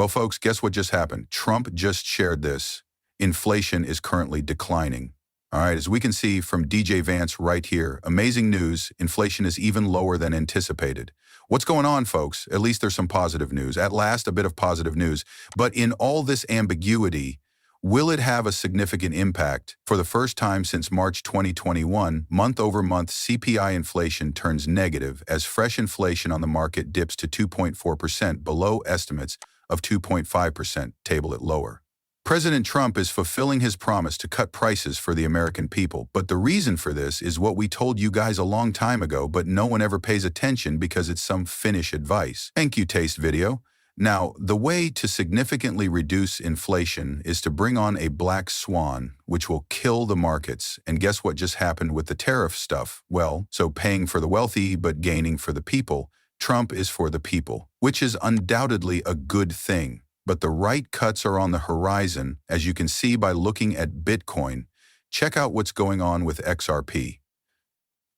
Well, folks, guess what just happened? Trump just shared this. Inflation is currently declining. All right, as we can see from DJ Vance right here, amazing news, inflation is even lower than anticipated. What's going on, folks? At least there's some positive news. At last, a bit of positive news. But in all this ambiguity, will it have a significant impact? For the first time since March 2021, month-over-month CPI inflation turns negative as fresh inflation on the market dips to 2.4% below estimates of 2.5%, table it lower. President Trump is fulfilling his promise to cut prices for the American people, but the reason for this is what we told you guys a long time ago, but no one ever pays attention because it's some Finnish advice. Thank you, Taste Video. Now, the way to significantly reduce inflation is to bring on a black swan, which will kill the markets. And guess what just happened with the tariff stuff? Well, so paying for the wealthy but gaining for the people. Trump is for the people, which is undoubtedly a good thing. But the right cuts are on the horizon, as you can see by looking at Bitcoin. Check out what's going on with XRP.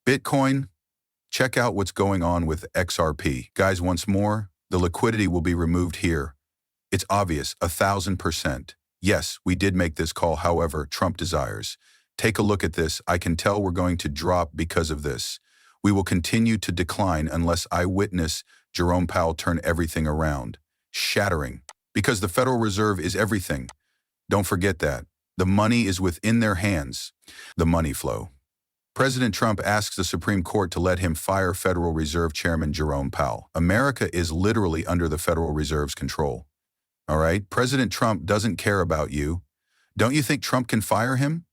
Bitcoin, check out what's going on with XRP. Guys, once more, the liquidity will be removed here. It's obvious, 1,000%. Yes, we did make this call, however, Trump desires. Take a look at this. I can tell we're going to drop because of this. We will continue to decline unless I witness Jerome Powell turn everything around. Shattering. Because the Federal Reserve is everything. Don't forget that. The money is within their hands. The money flow. President Trump asks the Supreme Court to let him fire Federal Reserve Chairman Jerome Powell. America is literally under the Federal Reserve's control. All right? President Trump doesn't care about you. Don't you think Trump can fire him?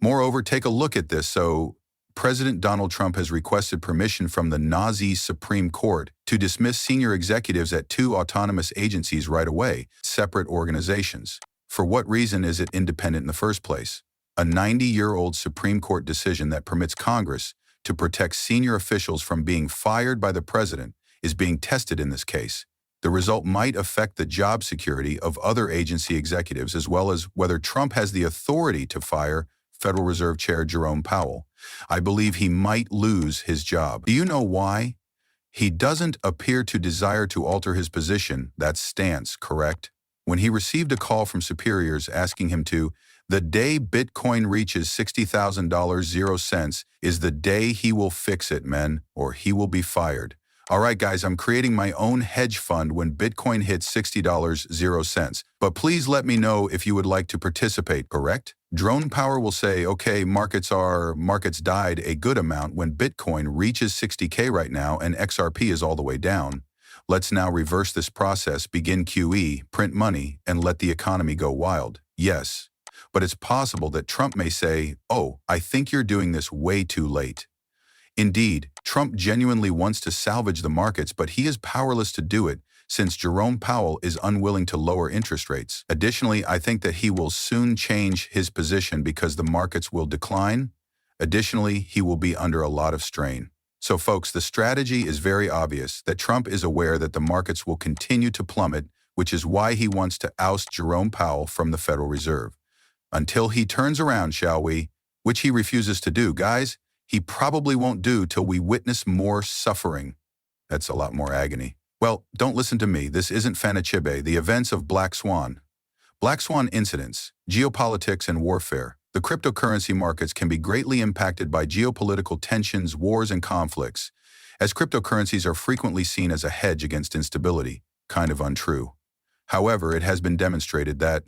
Moreover, take a look at this. So, President Donald Trump has requested permission from the Nazi Supreme Court to dismiss senior executives at 2 autonomous agencies right away, separate organizations. For what reason is it independent in the first place? A 90-year-old Supreme Court decision that permits Congress to protect senior officials from being fired by the president is being tested in this case. The result might affect the job security of other agency executives, as well as whether Trump has the authority to fire Federal Reserve Chair Jerome Powell. I believe he might lose his job. Do you know why? He doesn't appear to desire to alter his position, that stance, correct? When he received a call from superiors asking him to, the day Bitcoin reaches $60,000 0 cents is the day he will fix it, men, or he will be fired. All right, guys, I'm creating my own hedge fund when Bitcoin hits $60 0 cents. But please let me know if you would like to participate, correct? Drone Power will say, okay, markets died a good amount when Bitcoin reaches 60K right now and XRP is all the way down. Let's now reverse this process, begin QE, print money, and let the economy go wild. Yes, but it's possible that Trump may say, oh, I think you're doing this way too late. Indeed, Trump genuinely wants to salvage the markets, but he is powerless to do it since Jerome Powell is unwilling to lower interest rates. Additionally, I think that he will soon change his position because the markets will decline. Additionally, he will be under a lot of strain. So folks, the strategy is very obvious that Trump is aware that the markets will continue to plummet, which is why he wants to oust Jerome Powell from the Federal Reserve. Until he turns around, shall we? Which he refuses to do, guys. He probably won't do till we witness more suffering. That's a lot more agony. Well, don't listen to me. This isn't Fanachibe, the events of Black Swan. Black Swan incidents, geopolitics and warfare. The cryptocurrency markets can be greatly impacted by geopolitical tensions, wars, and conflicts, as cryptocurrencies are frequently seen as a hedge against instability. Kind of untrue. However, it has been demonstrated that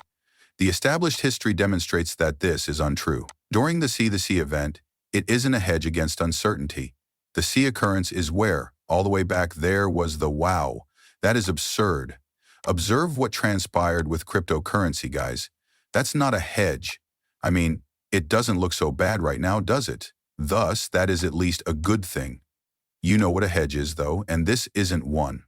the established history demonstrates that this is untrue. During the C event, it isn't a hedge against uncertainty. The C occurrence is where, all the way back there, was the wow. That is absurd. Observe what transpired with cryptocurrency, guys. That's not a hedge. I mean, it doesn't look so bad right now, does it? Thus, that is at least a good thing. You know what a hedge is, though, and this isn't one.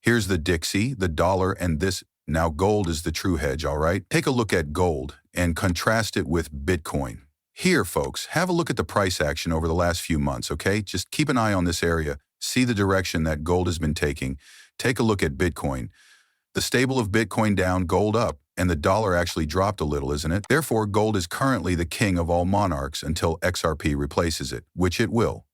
Here's the Dixie, the dollar, and this. Now gold is the true hedge, all right? Take a look at gold and contrast it with Bitcoin. Here, folks, have a look at the price action over the last few months, okay? Just keep an eye on this area. See the direction that gold has been taking. Take a look at Bitcoin. The stable of Bitcoin down, gold up, and the dollar actually dropped a little, isn't it? Therefore, gold is currently the king of all monarchs until XRP replaces it, which it will.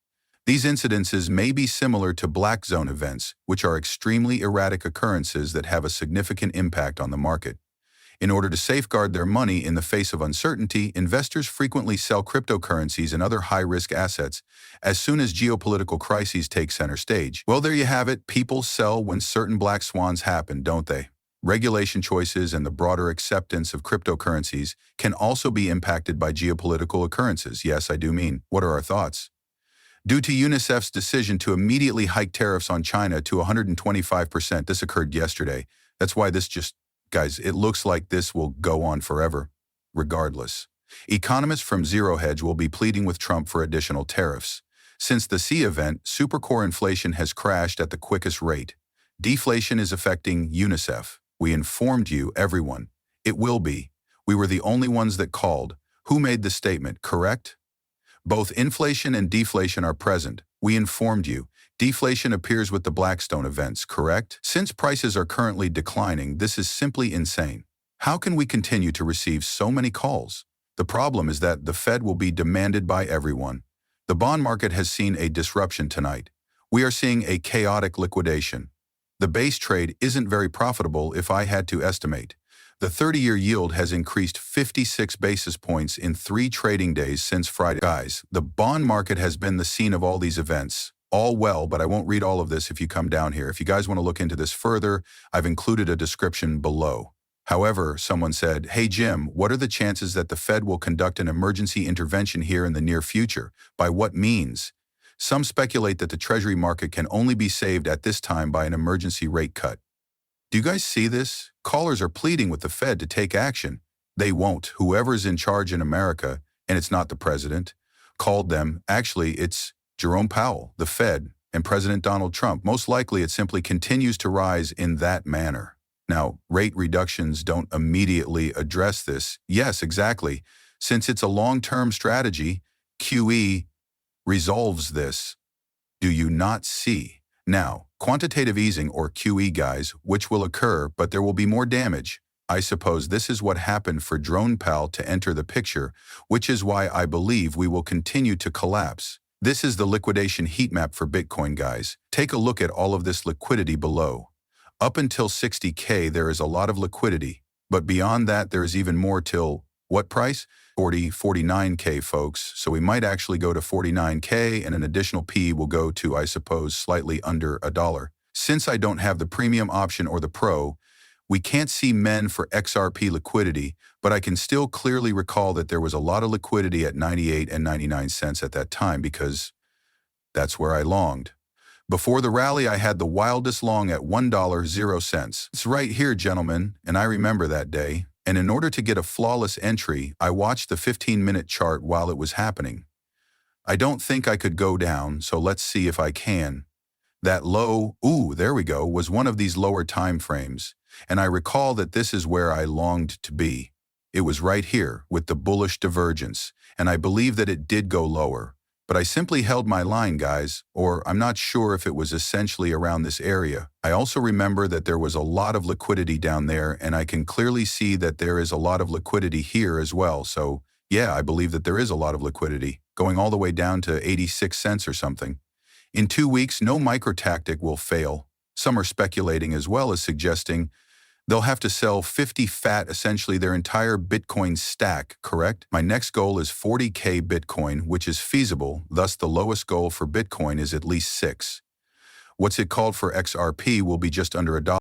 These incidences may be similar to black zone events, which are extremely erratic occurrences that have a significant impact on the market. In order to safeguard their money in the face of uncertainty, investors frequently sell cryptocurrencies and other high-risk assets as soon as geopolitical crises take center stage. Well, there you have it. People sell when certain black swans happen, don't they? Regulation choices and the broader acceptance of cryptocurrencies can also be impacted by geopolitical occurrences. Yes, I do mean. What are our thoughts? Due to UNICEF's decision to immediately hike tariffs on China to 125%, this occurred yesterday. That's why guys, it looks like this will go on forever, regardless. Economists from Zero Hedge will be pleading with Trump for additional tariffs. Since the C event, supercore inflation has crashed at the quickest rate. Deflation is affecting UNICEF. We informed you, everyone. It will be. We were the only ones that called. Who made the statement, correct? Both inflation and deflation are present. We informed you. Deflation appears with the Blackstone events, correct? Since prices are currently declining, this is simply insane. How can we continue to receive so many calls? The problem is that the Fed will be demanded by everyone. The bond market has seen a disruption tonight. We are seeing a chaotic liquidation. The base trade isn't very profitable if I had to estimate. The 30-year yield has increased 56 basis points in 3 trading days since Friday. Guys, the bond market has been the scene of all these events. All well, but I won't read all of this if you come down here. If you guys want to look into this further, I've included a description below. However, someone said, "Hey Jim, what are the chances that the Fed will conduct an emergency intervention here in the near future? By what means?" Some speculate that the Treasury market can only be saved at this time by an emergency rate cut. Do you guys see this? Callers are pleading with the Fed to take action. They won't. Whoever's in charge in America, and it's not the president, called them. Actually, it's Jerome Powell, the Fed, and President Donald Trump. Most likely, it simply continues to rise in that manner. Now, rate reductions don't immediately address this. Yes, exactly. Since it's a long-term strategy, QE resolves this. Do you not see? Now, quantitative easing, or QE, guys, which will occur, but there will be more damage. I suppose this is what happened for Jerome Powell to enter the picture, which is why I believe we will continue to collapse. This is the liquidation heat map for Bitcoin, guys. Take a look at all of this liquidity below. Up until 60K, there is a lot of liquidity, but beyond that, there is even more till what price? 49K, folks. So we might actually go to 49K, and an additional P will go to, I suppose, slightly under $1. Since I don't have the premium option or the pro, we can't see men for XRP liquidity, but I can still clearly recall that there was a lot of liquidity at 98 and 99 cents at that time, because that's where I longed. Before the rally, I had the wildest long at $1.00. It's right here, gentlemen, and I remember that day. And in order to get a flawless entry, I watched the 15-minute chart while it was happening. I don't think I could go down, so let's see if I can. That low, there we go, was one of these lower time frames, and I recall that this is where I longed to be. It was right here with the bullish divergence, and I believe that it did go lower. But I simply held my line, guys, or I'm not sure if it was essentially around this area. I also remember that there was a lot of liquidity down there, and I can clearly see that there is a lot of liquidity here as well. So yeah, I believe that there is a lot of liquidity, going all the way down to 86 cents or something. In 2 weeks, no micro tactic will fail. Some are speculating as well as suggesting they'll have to sell 50 fat, essentially their entire Bitcoin stack, correct? My next goal is 40K Bitcoin, which is feasible. Thus, the lowest goal for Bitcoin is at least 6. What's it called for XRP will be just under $1.